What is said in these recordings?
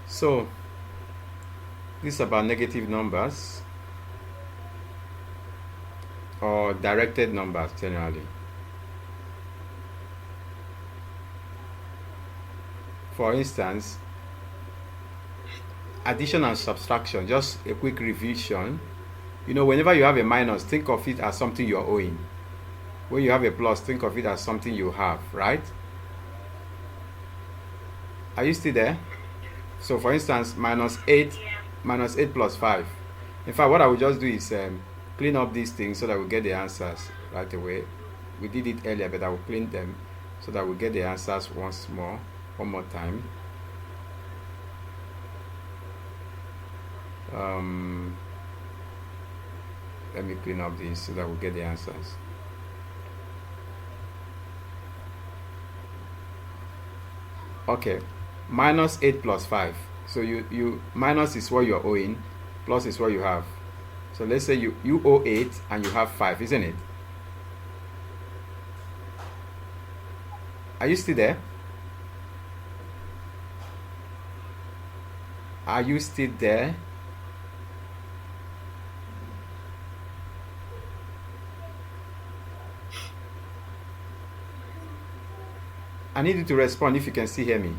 So this is about negative numbers or directed numbers generally. For instance, addition and subtraction, just a quick revision. Whenever you have a minus, think of it as something you're owing. When you have a plus, think of it as something you have, right? Are you still there? So for instance, minus 8 plus 5. In fact, what I will just do is clean up these things so that we get the answers right away. We did it earlier, but I will clean them so that we get the answers one more time. Let me clean up these so that we get the answers. Okay, minus 8 plus 5. So you minus is what you're owing, plus is what you have. So let's say you owe 8 and you have 5, isn't it? Are you still there? Are you still there? I need you to respond if you can still hear me.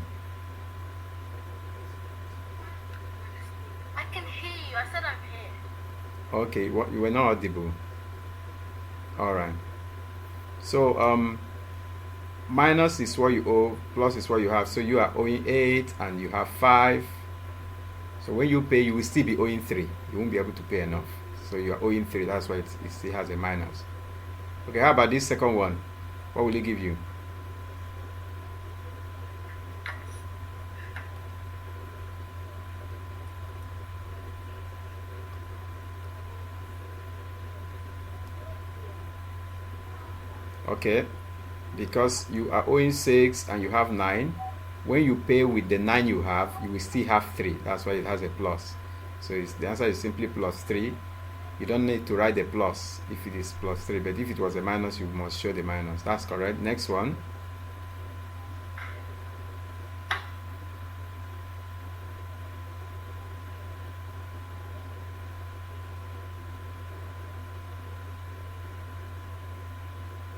I can hear you. I said I'm here. Okay, you were not audible. Alright. So minus is what you owe, plus is what you have. So you are owing 8 and you have 5. So when you pay, you will still be owing 3. You won't be able to pay enough. So you are owing 3. That's why it still has a minus. Okay, how about this second one? What will it give you? Okay, because you are owing 6 and you have 9. When you pay with the 9 you have, you will still have 3. That's why it has a plus. So the answer is simply plus 3. You don't need to write the plus if it is plus 3, but if it was a minus, you must show the minus. That's correct. Next one.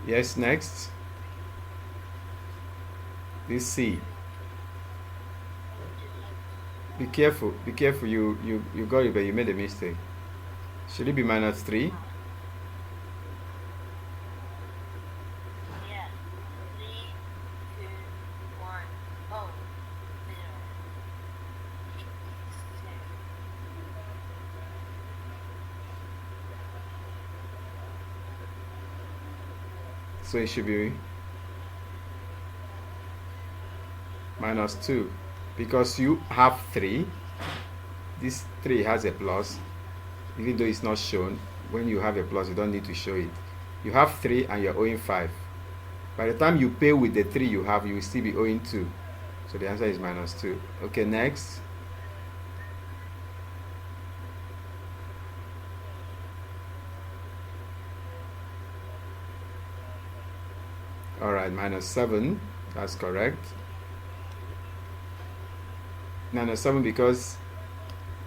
Yes, next. This C. Be careful, you got it, but you made a mistake. Should it be minus 3? Yeah. 3, 2, 1. Oh, 0. So it should be minus 2. Because you have 3, this 3 has a plus, even though it's not shown. When you have a plus, you don't need to show it. You have 3 and you're owing 5. By the time you pay with the 3 you have, you will still be owing 2. So the answer is minus 2. Okay, next. Alright, minus 7. That's correct. Minus 7 because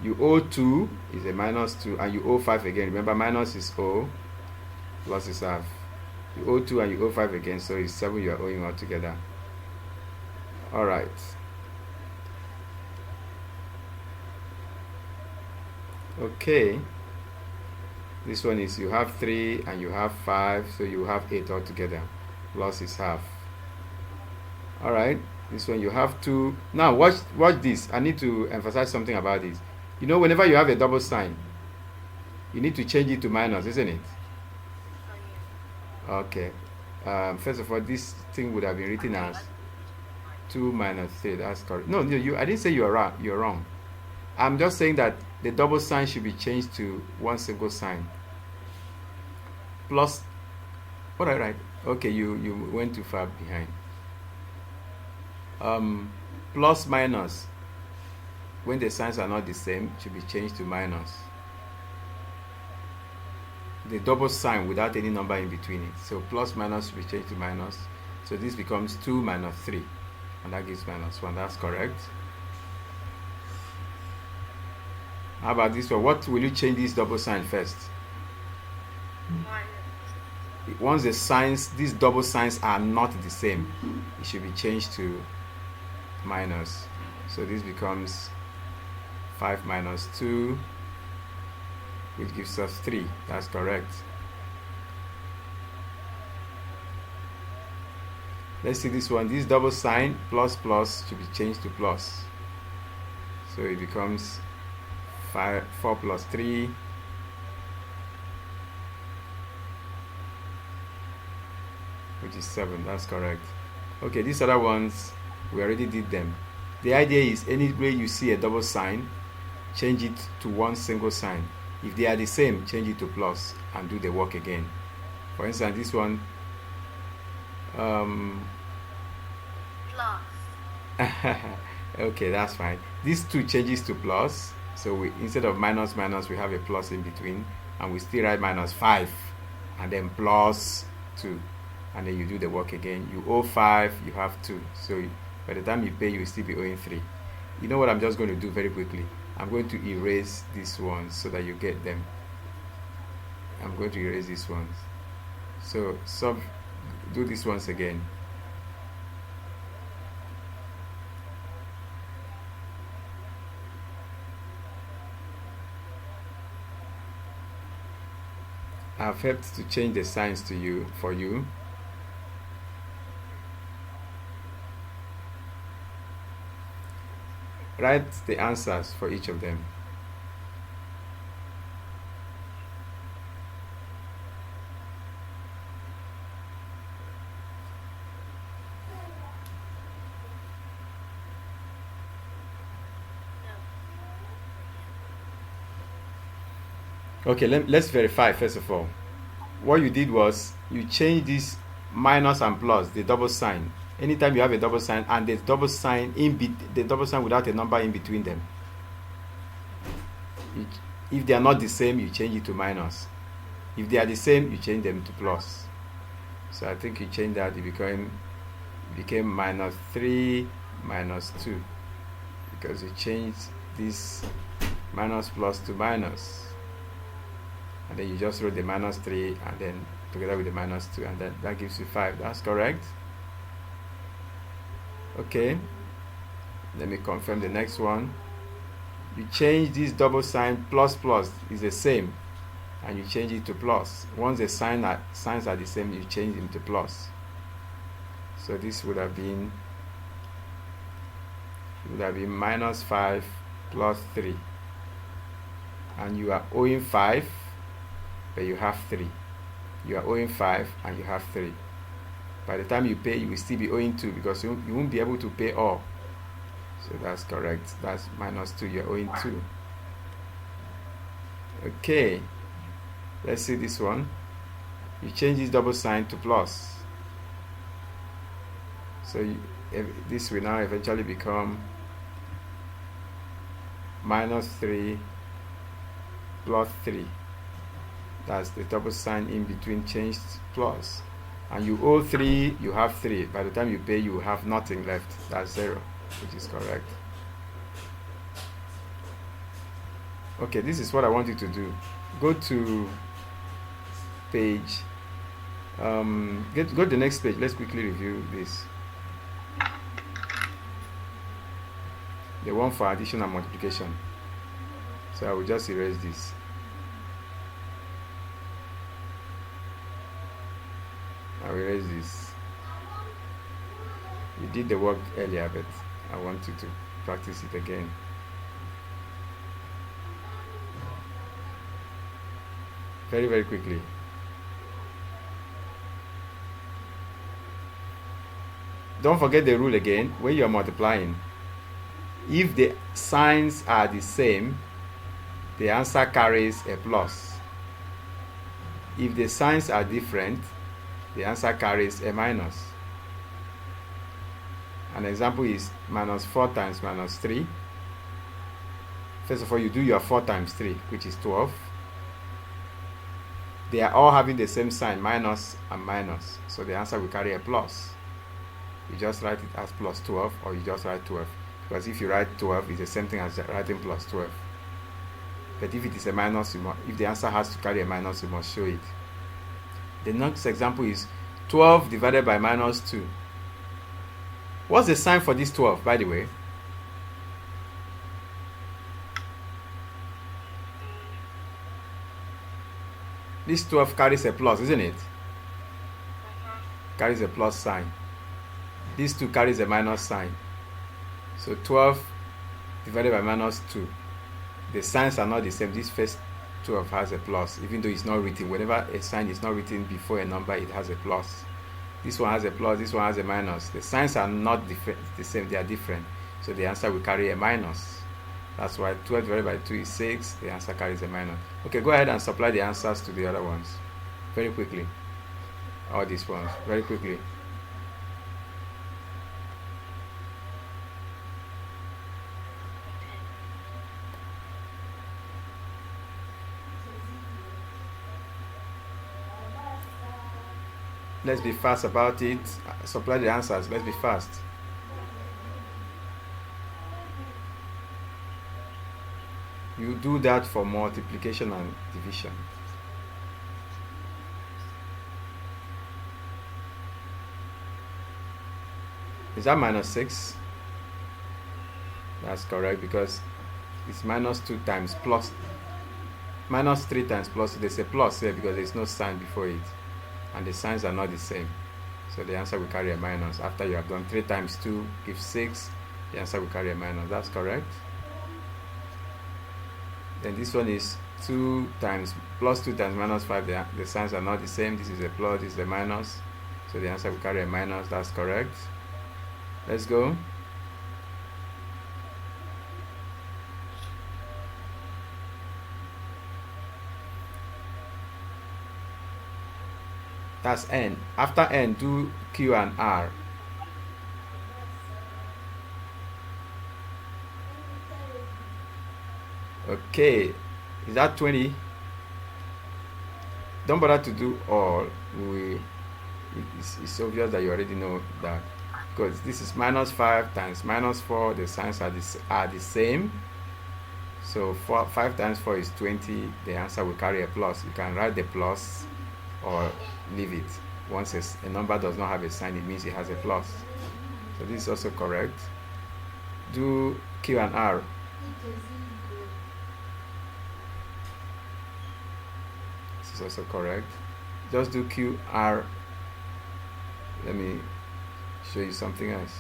you owe 2 is a minus 2 and you owe 5 again. Remember, minus is O, plus is half. You owe 2 and you owe 5 again, so it's 7 you are owing altogether. Alright. Okay. This one is you have 3 and you have 5, so you have 8 altogether. Plus is half. Alright. This one you have 2. Now watch this. I need to emphasize something about this. Whenever you have a double sign, you need to change it to minus, isn't it? Okay. First of all, this thing would have been written as 2 minus 3. That's correct. No, I didn't say you're wrong. I'm just saying that the double sign should be changed to one single sign. Plus, what I write? Okay, you went too far behind. Plus minus, when the signs are not the same, should be changed to minus. The double sign without any number in between it. So plus minus should be changed to minus. So this becomes 2 minus 3. And that gives minus 1. That's correct. How about this one? What will you change this double sign first? Minus. Once the signs, these double signs are not the same, it should be changed to minus. So this becomes 5 minus 2, which gives us 3. That's correct. Let's see this one. This double sign plus plus should be changed to plus. So it becomes 4 plus 3, which is 7. That's correct. Okay, these other ones, we already did them. The idea is any way you see a double sign, change it to one single sign. If they are the same, change it to plus and do the work again. For instance, this one, Plus. okay, that's fine. These two changes to plus, so we, instead of minus minus, we have a plus in between, and we still write minus 5 and then plus 2, and then you do the work again. You owe 5, you have 2, so by the time you pay, you will still be owing 3. You know what I'm just going to do very quickly? I'm going to erase these ones so that you get them. I'm going to erase these ones. So do these ones again. I've helped to change the signs to you for you. Write the answers for each of them. Okay, let's verify first of all. What you did was you changed this minus and plus, the double sign. Anytime you have a double sign and there's double sign the double sign without a number in between them, if they are not the same, you change it to minus. If they are the same, you change them to plus. So I think you change that, it became minus 3 minus 2, because you changed this minus plus to minus, and then you just wrote the minus 3 and then together with the minus 2, and then that gives you 5. That's correct. Okay, let me confirm the next one. You change this double sign, plus plus is the same, and you change it to plus. Once the signs are the same, you change them to plus. So this would have been minus 5 plus 3, and you are owing 5, but you have 3. You are owing 5 and you have 3. By the time you pay, you will still be owing 2, because you won't be able to pay all. So that's correct. That's minus 2. You're owing 2. Okay, let's see this one. You change this double sign to plus. So this will now eventually become minus 3 plus 3. That's the double sign in between changed plus. And you owe 3, you have 3. By the time you pay, you have nothing left. That's 0, which is correct. Okay, this is what I want you to do. Go to page, go to the next page. Let's quickly review this. The one for addition and multiplication. So I will just erase this. I will erase this. You did the work earlier, but I want you to practice it again. Very, very quickly. Don't forget the rule again. When you are multiplying, if the signs are the same, the answer carries a plus. If the signs are different, the answer carries a minus. An example is minus 4 times minus 3. First of all, you do your 4 times 3, which is 12. They are all having the same sign, minus and minus. So the answer will carry a plus. You just write it as plus 12, or you just write 12. Because if you write 12, it's the same thing as writing plus 12. But if it is a minus, if the answer has to carry a minus, you must show it. The next example is 12 divided by minus 2. What's the sign for this 12, by the way? This 12 carries a plus, isn't it? Carries a plus sign. This 2 carries a minus sign. So 12 divided by minus 2. The signs are not the same. This first 12 has a plus, even though it's not written. Whenever a sign is not written before a number, it has a plus. This one has a plus, this one has a minus. The signs are not the same, they are different. So the answer will carry a minus. That's why 12 divided by 2 is 6. The answer carries a minus. Okay, go ahead and supply the answers to the other ones very quickly. All these ones, very quickly. Let's be fast about it. Supply the answers. Let's be fast. You do that for multiplication and division. Is that minus 6? That's correct, because it's minus 2 times plus, minus 3 times plus. There's a plus here because there's no sign before it, and the signs are not the same. So the answer will carry a minus. After you have done 3 times 2 gives 6, the answer will carry a minus. That's correct. Then this one is 2 times plus 2 times minus 5. The signs are not the same. This is a plus, this is a minus. So the answer will carry a minus. That's correct. Let's go. That's n. After n, do q and r. Okay, is that 20? Don't bother to do all. It's obvious that you already know that, because this is minus 5 times minus 4. The signs are the same. So 5 times 4 is 20. The answer will carry a plus. You can write the plus or leave it. Once a number does not have a sign, it means it has a plus. So this is also correct. Do q and r. This is also correct. Just do q, r. Let me show you something else.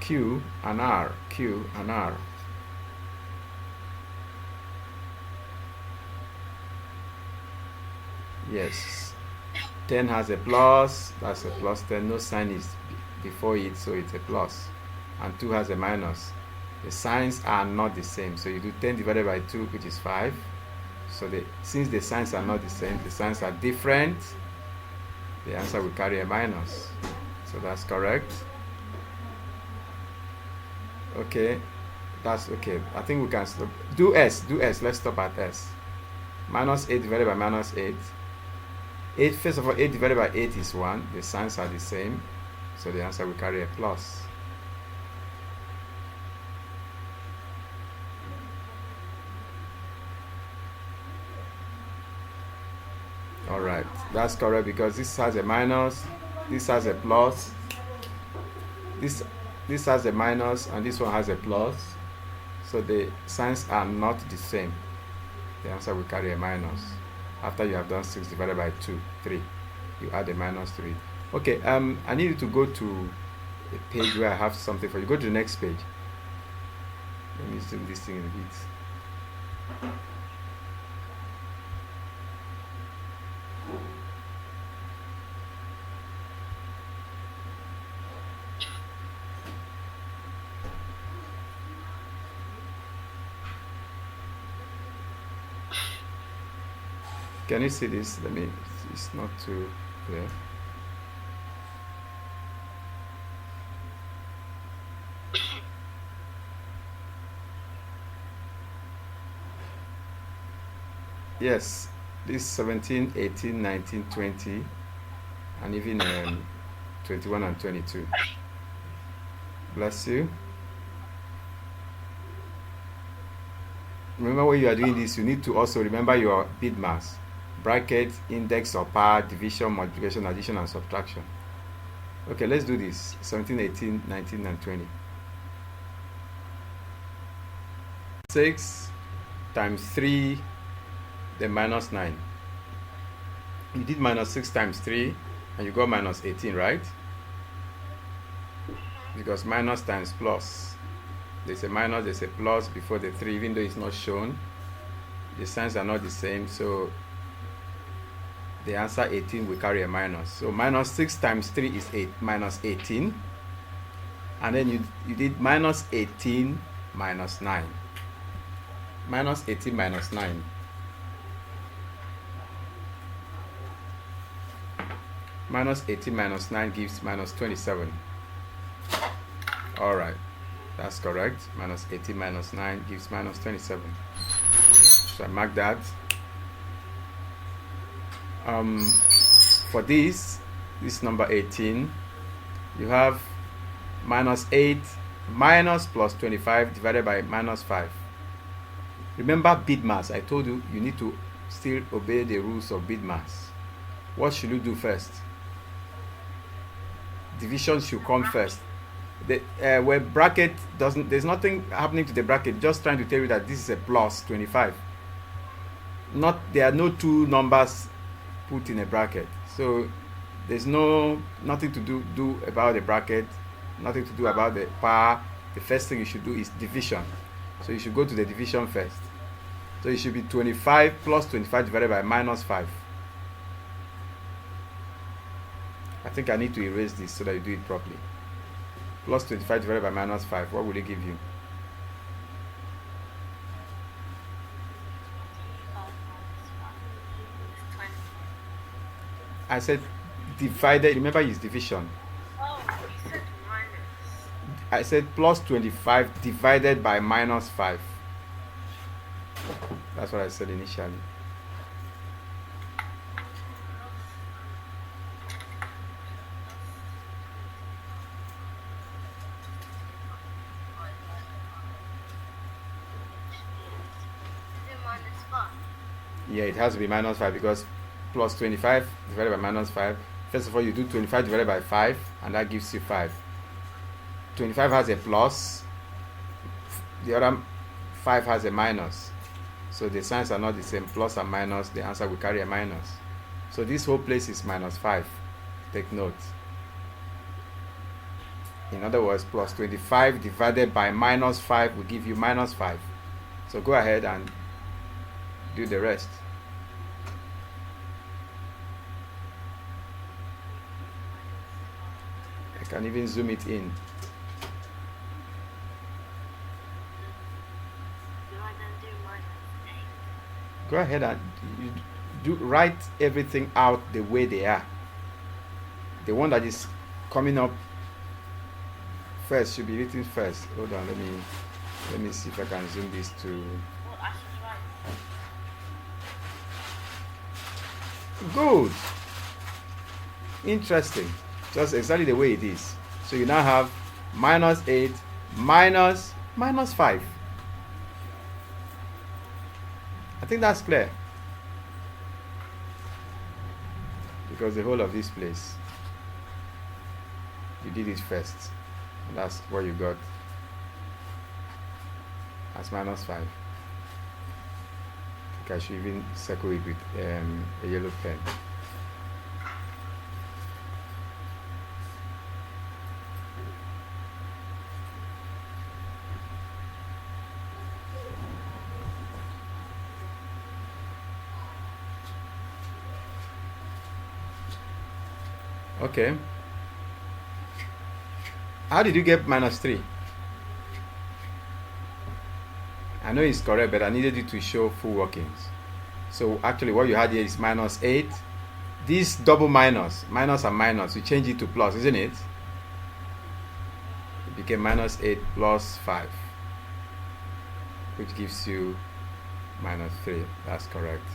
Q and R, Q and R. Yes, 10 has a plus. That's a plus 10. No sign is before it, so it's a plus. And 2 has a minus. The signs are not the same, so you do 10 divided by 2, which is 5. So since the signs are not the same, the signs are different, the answer will carry a minus. So that's correct. Okay, that's okay. I think we can stop. Do S. Let's stop at S. Minus 8 divided by minus 8. First of all, 8 divided by 8 is 1. The signs are the same, so the answer will carry a plus. Alright, that's correct, because this has a minus, this has a plus, this has a minus, and this one has a plus. So the signs are not the same. The answer will carry a minus. After you have done 6 divided by 2, 3, you add a minus to it. Okay, I need you to go to a page where I have something for you. Go to the next page. Let me zoom this thing in a bit. Can you see this? It's not too clear. Yes, this 17, 18, 19, 20, and even 21 and 22. Bless you. Remember when you are doing this, you need to also remember your bit mass. Bracket, index or power, division, multiplication, addition and subtraction. Okay, let's do this. 17, 18, 19 and 20. 6 times 3, then minus 9. You did minus 6 times 3 and you got minus 18, right? Because minus times plus. There's a minus, there's a plus before the 3, even though it's not shown. The signs are not the same, so the answer 18 will carry a minus. So minus 6 times 3 is 8 minus 18. And then you did minus 18 minus 9. Minus 18 minus 9. Minus 18 minus 9 gives minus 27. Alright, that's correct. Minus 18 minus 9 gives minus 27. So I mark that. For this number 18, you have minus 8 minus plus 25 divided by minus 5. Remember bit mass. I told you you need to still obey the rules of bit mass. What should you do first? Division should come first. Where bracket doesn't, there's nothing happening to the bracket, just trying to tell you that this is a plus 25. There are no two numbers put in a bracket, so there's nothing to do about the bracket, nothing to do about the power. The first thing you should do is division, so you should go to the division first. So it should be 25 plus 25 divided by minus 5. I think I need to erase this so that you do it properly. Plus 25 divided by minus 5, what will it give you? I said divided, remember it's division. Oh, you said minus. I said plus 25 divided by minus 5. That's what I said initially. Yeah, it has to be minus 5 because plus 25 divided by minus 5. First of all, you do 25 divided by 5 and that gives you 5. 25 has a plus, the other 5 has a minus. So the signs are not the same, plus and minus, the answer will carry a minus. So this whole place is minus 5. Take note. In other words, plus 25 divided by minus 5 will give you minus 5. So go ahead and do the rest. I can even zoom it in. Go ahead and write everything out the way they are. The one that is coming up first should be written first. Hold on, let me see if I can zoom this to. Good. Interesting. Just exactly the way it is. So you now have minus 8 minus 5. I think that's clear. Because the whole of this place, you did it first. And that's what you got as minus 5. I think I should even circle it with a yellow pen. Okay. How did you get minus 3? I know it's correct, but I needed you to show full workings. So actually what you had here is minus 8. This double minus and minus, you change it to plus, isn't it? It became minus 8 plus 5, which gives you minus 3. That's correct.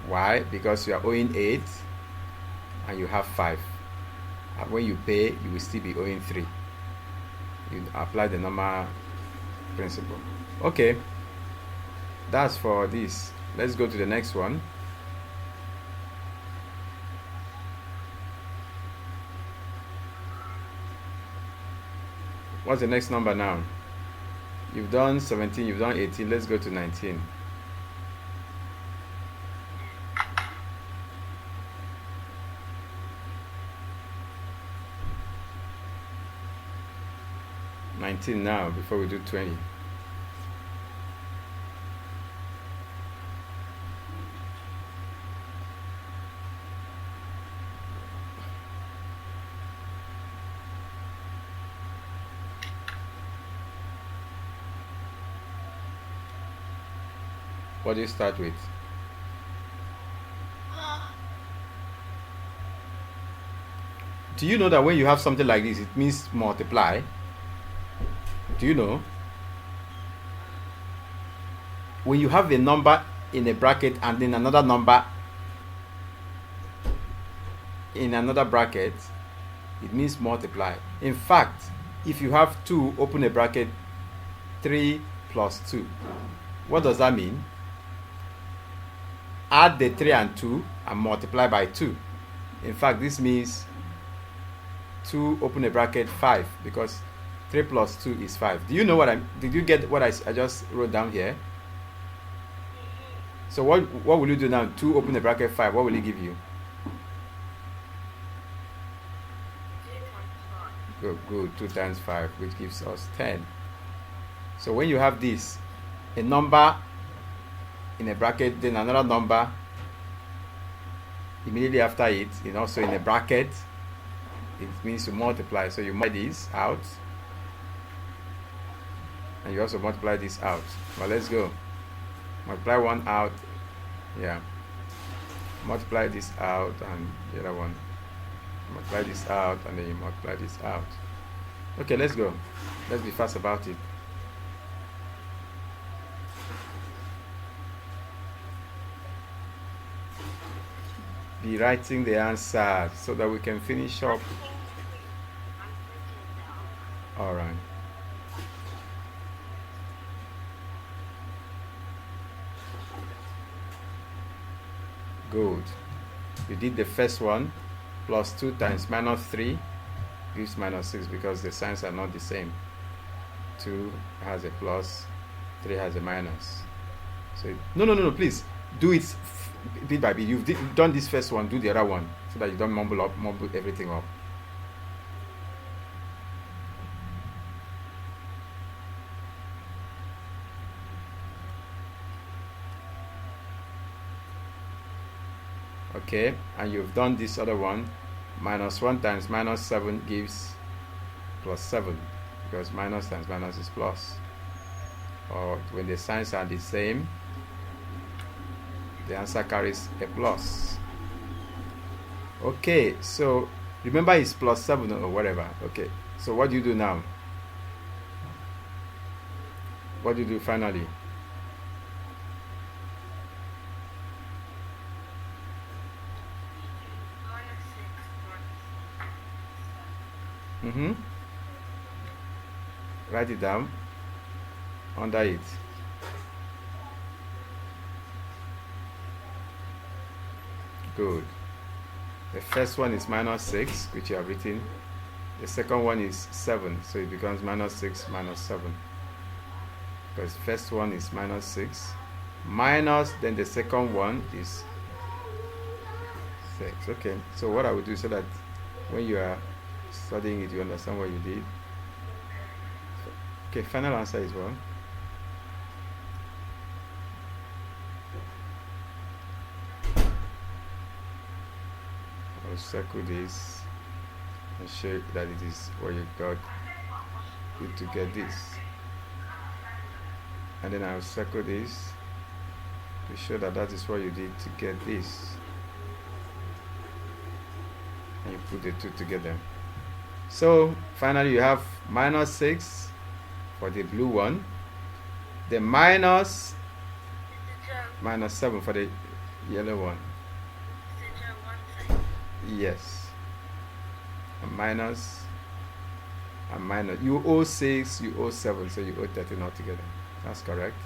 Why? Because you are owing 8 and you have 5. when you pay, you will still be owing 3. You apply the normal principle. Okay, that's for this. Let's go to the next one. What's the next number now? You've done 17, you've done 18. Let's go to 19. Now before we do 20. What do you start with? Do you know that when you have something like this, it means multiply? Do you know? When you have a number in a bracket and then another number in another bracket, it means multiply. In fact, if you have 2, open a bracket, 3 plus 2. What does that mean? Add the 3 and 2 and multiply by 2. In fact, this means 2, open a bracket, 5, because 3 plus 2 is 5. Do you know did you get what I just wrote down here? So what will you do now? 2, open a bracket, 5. What will it give you? Good. 2 times 5, which gives us 10. So when you have this, a number in a bracket, then another number immediately after it, and also in a bracket, it means to multiply. So you multiply this out, and you also multiply this out. Well, let's go. Multiply one out. Yeah. Multiply this out, and the other one. Multiply this out, and then you multiply this out. Okay, let's go. Let's be fast about it. Be writing the answer so that we can finish up. All right. Good. You did the first one. Plus 2 times minus 3 gives minus 6 because the signs are not the same. 2 has a plus, 3 has a minus. So no, please do it bit by bit. You've done this first one, do the other one so that you don't mumble everything up. Okay, and you've done this other one. Minus 1 times minus 7 gives plus 7, because minus times minus is plus. Or when the signs are the same, the answer carries a plus. Okay, so remember it's plus 7 or whatever. Okay, so what do you do now? What do you do finally? Write it down under it. Good. The first one is minus 6, which you have written. The second one is 7, so it becomes minus 6 minus 7. Because the first one is minus 6. Minus, then the second one is 6. Okay, so what I will do so that when you are studying it, you understand what you did. Okay, final answer is what? I'll circle this and show that it is what you got. Good to get this. And then I'll circle this to show that that is what you did to get this. And you put the two together. So finally you have minus 6 for the blue one, the minus 7 for the yellow one. Yes. and minus, and minus. You owe 6, you owe 7, so you owe 13 altogether. That's correct.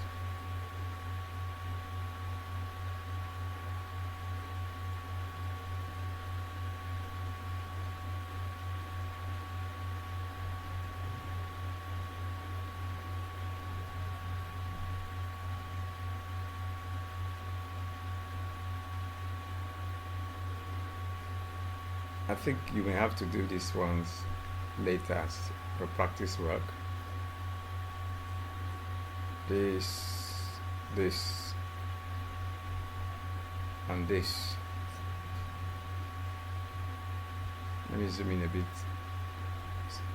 I think you may have to do these ones later for practice work. This, and this. Let me zoom in a bit,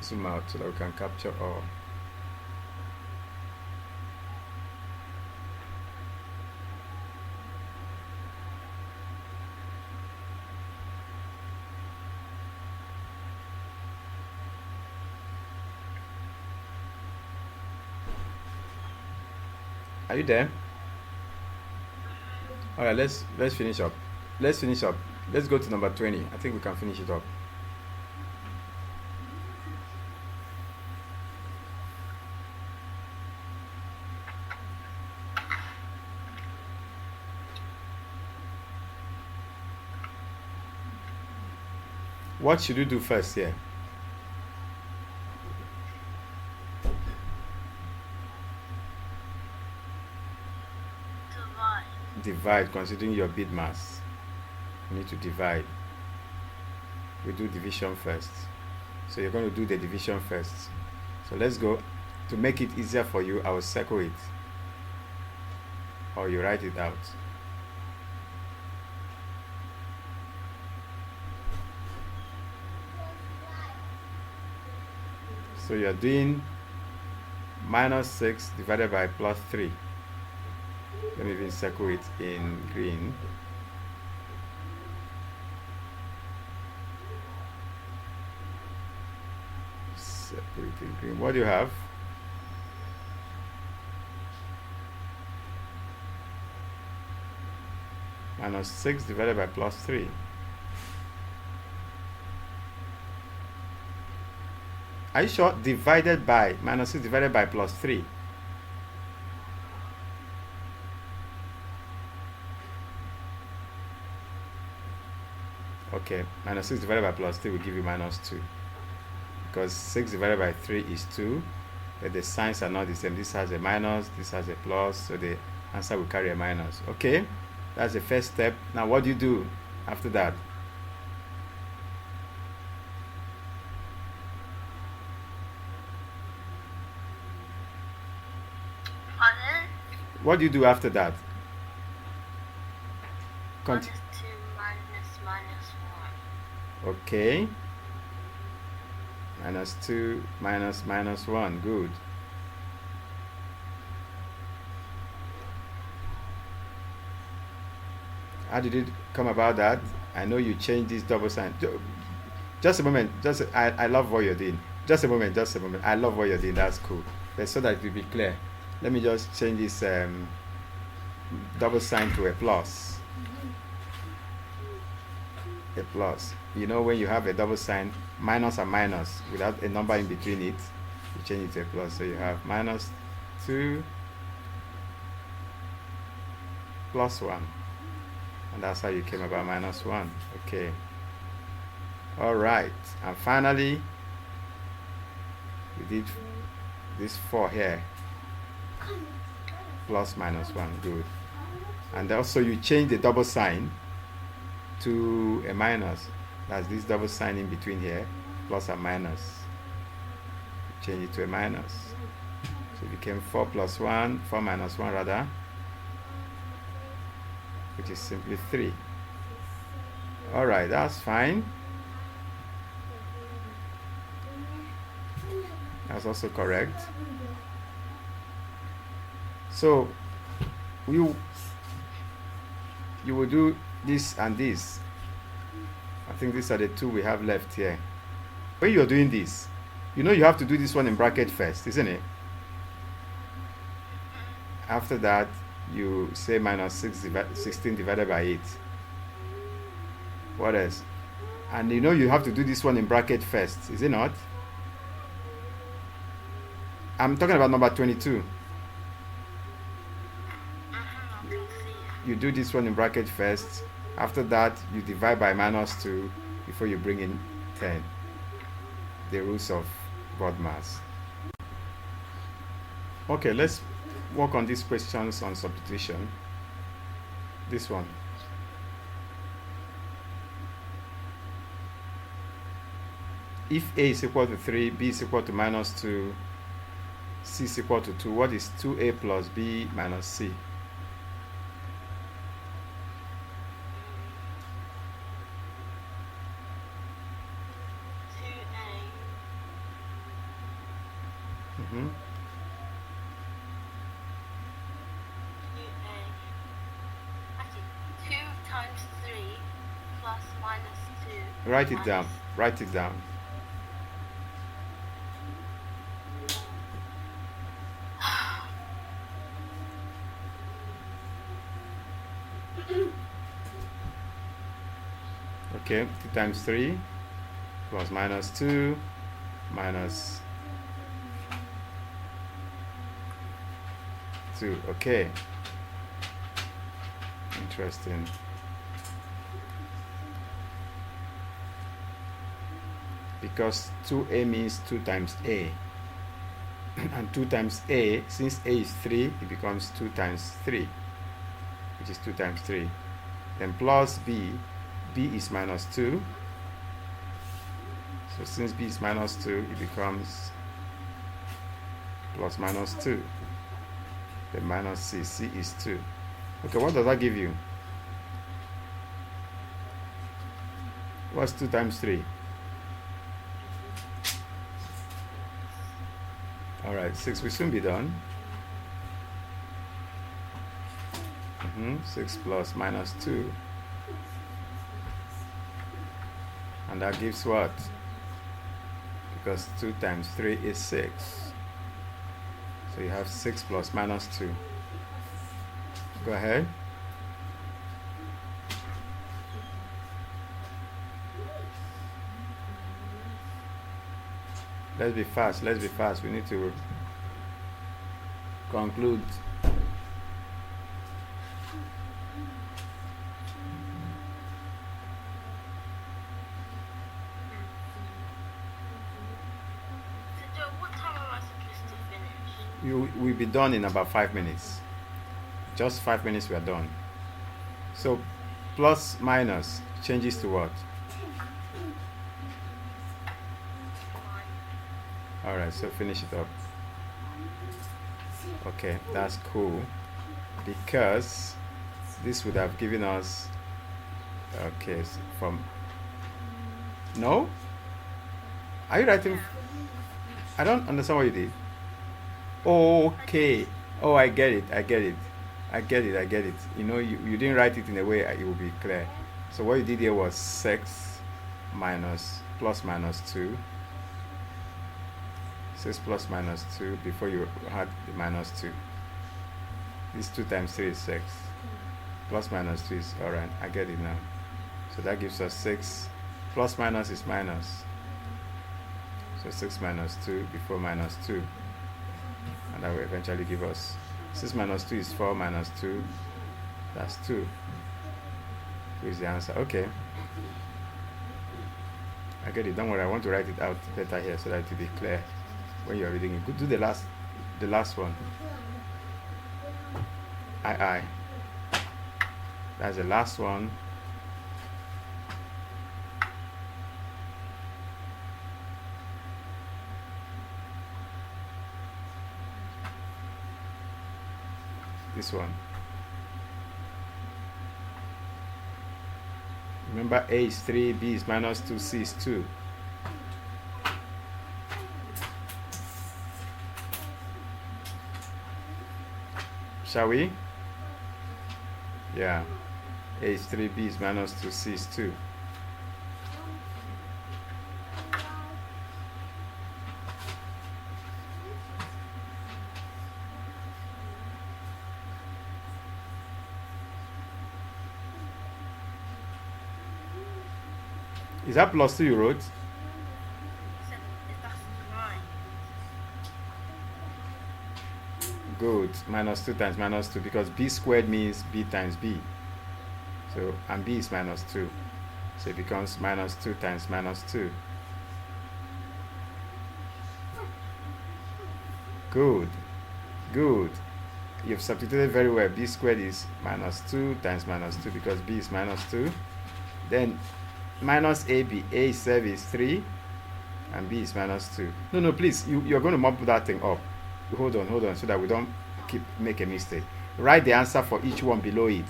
zoom out so that we can capture all. Are you there? All right, let's finish up. Let's finish up. Let's go to number 20. I think we can finish it up. What should you do first here? Divide, considering your bit mass. You need to divide. We do division first. So you're going to do the division first. So let's go. To make it easier for you, I will circle it. Or you write it out. So you're doing minus 6 divided by plus 3. Let me even circle it in green. Circle it in green. What do you have? Minus 6 divided by plus 3. Are you sure? Divided by, minus 6 divided by plus 3. Okay, minus 6 divided by plus 3 will give you minus 2. Because 6 divided by 3 is 2, but the signs are not the same. This has a minus, this has a plus, so the answer will carry a minus. Okay, that's the first step. Now what do you do after that? Pardon? What do you do after that? Minus 2 minus 1. Okay. Minus 2 minus 1. Good. How did it come about that? I know you changed this double sign. Just a moment. I love what you're doing. Just a moment. I love what you're doing. That's cool. But so that it will be clear, let me just change this double sign to a plus. A plus. You know, when you have a double sign, minus and minus, without a number in between it, you change it to a plus. So you have minus 2 plus 1. And that's how you came about minus 1. Okay. All right. And finally, we did this 4 here. Plus minus 1. Good. And also you change the double sign to a minus. That's this double sign in between here, plus and minus. Change it to a minus. So it became 4 plus 1, 4 minus 1 rather, which is simply 3. Alright, that's fine. That's also correct. So you will do this and this. I think these are the two we have left here. When you're doing this, you know you have to do this one in bracket first, isn't it? After that, you say minus 16 divided by 8. What else? And you know you have to do this one in bracket first, is it not? I'm talking about number 22. I can see it. You do this one in bracket first. After that, you divide by -2 before you bring in 10. The rules of BODMAS. Okay, let's work on these questions on substitution. This one. If A is equal to 3, B is equal to -2, C is equal to 2, what is 2A plus B minus C? Mm-hmm. 2A. Actually, 2 times 3 plus minus 2. Write it down. Write it down. Okay, 2 times 3 plus -2 minus 2. Okay. Interesting. Because 2A means 2 times A. And 2 times A, since A is 3, it becomes 2 times 3, which is 2 times 3. Then plus B, B is -2. So since B is -2, it becomes plus -2. Then minus C, C is 2. Okay, what does that give you? What's 2 times 3? Alright, 6 will soon be done. 6 plus -2. And that gives what? Because 2 times 3 is 6. So you have 6 plus -2. Go ahead. Let's be fast. Let's be fast. We need to conclude. So, Joe, what time am I supposed to finish? You will be done in about 5 minutes. Just 5 minutes, we are done. So plus minus changes to what? Alright, so finish it up. Okay, that's cool. Because this would have given us, okay, so from, no? Are you writing? I don't understand what you did. Okay. Oh, I get it. I get it. I get it. I get it. You know, you didn't write it in a way it will be clear. So what you did here was 6 minus plus -2. 6 plus -2 before you had the -2. This 2 times 3 is 6. Plus -2 is, alright, I get it now. So that gives us 6. Plus minus is minus. So 6 minus 2 before -2. And that will eventually give us 6 minus 2 is 4 minus 2. That's 2. Here's the answer. Okay. I get it. Don't worry. I want to write it out better here so that it will be clear when you are reading it. Go do the last one. I. That's the last one. This one. Remember, A is 3, B is -2, C is 2. Shall we? Yeah. A is 3, B is -2, C is 2. Is that plus 2 you wrote? I said that's 9. Good. Minus 2 times minus 2, because b squared means b times b. So, and b is minus 2. So it becomes minus 2 times minus 2. Good. Good. You've substituted very well. B squared is minus 2 times minus 2 because b is minus 2. Then minus ab. A itself is 3 and b is minus 2. No, please. You're going to mop that thing up. Hold on, so that we don't make a mistake. Write the answer for each one below it.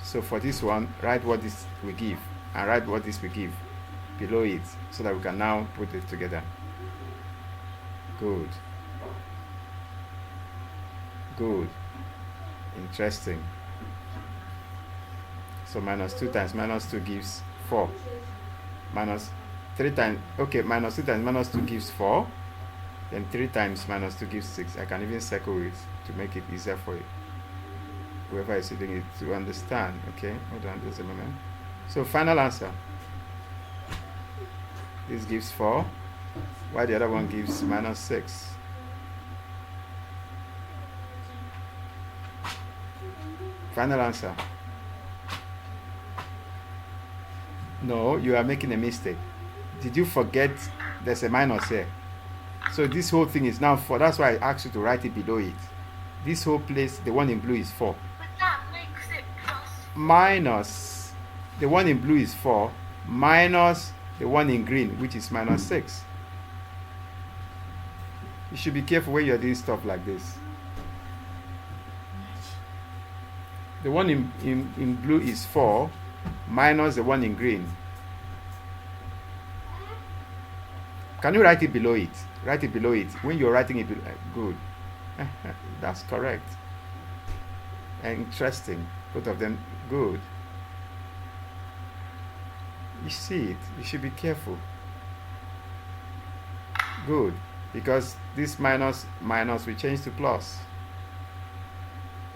So for this one, write what this will give and write what this will give below it so that we can now put it together. Good. Good. Interesting. So minus 2 times minus 2 gives 4. Minus 3 times, okay, minus 2 times minus 2 gives 4. Then 3 times minus 2 gives 6. I can even circle it to make it easier for you, whoever is reading it, to understand. Okay, hold on just a moment. So final answer. This gives 4, while the other one gives minus 6. Final answer. No, you are making a mistake. Did you forget there's a minus here? So this whole thing is now 4. That's why I asked you to write it below it. This whole place, the one in blue is 4. But that makes it plus. Minus the one in blue is 4 minus the one in green, which is minus 6. You should be careful when you're doing stuff like this. The one in blue is 4 minus the one in green. Can you write it below it? Write it below it. When you're writing it, good. That's correct. Interesting. Both of them good. You see it. You should be careful. Good. Because this minus will change to plus.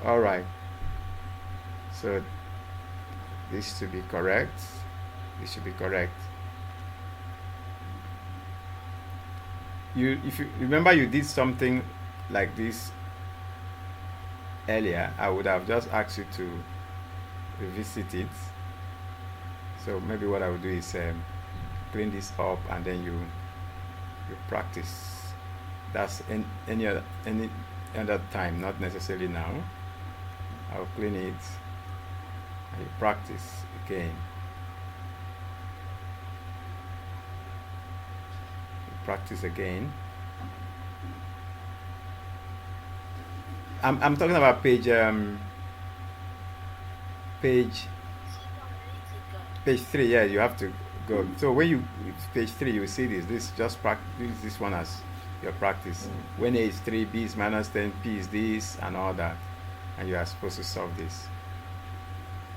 Alright. So this should be correct. This should be correct. If you remember, you did something like this earlier, I would have just asked you to revisit it. So maybe what I would do is clean this up and then you practice. That's any other time, not necessarily now. I'll clean it and you practice again. Practice again. I'm talking about page 3. Yeah, you have to go. So when you page 3, you see this just practice this one as your practice. When A is 3, B is minus 10, P is this, and all that, and you are supposed to solve this.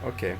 Okay.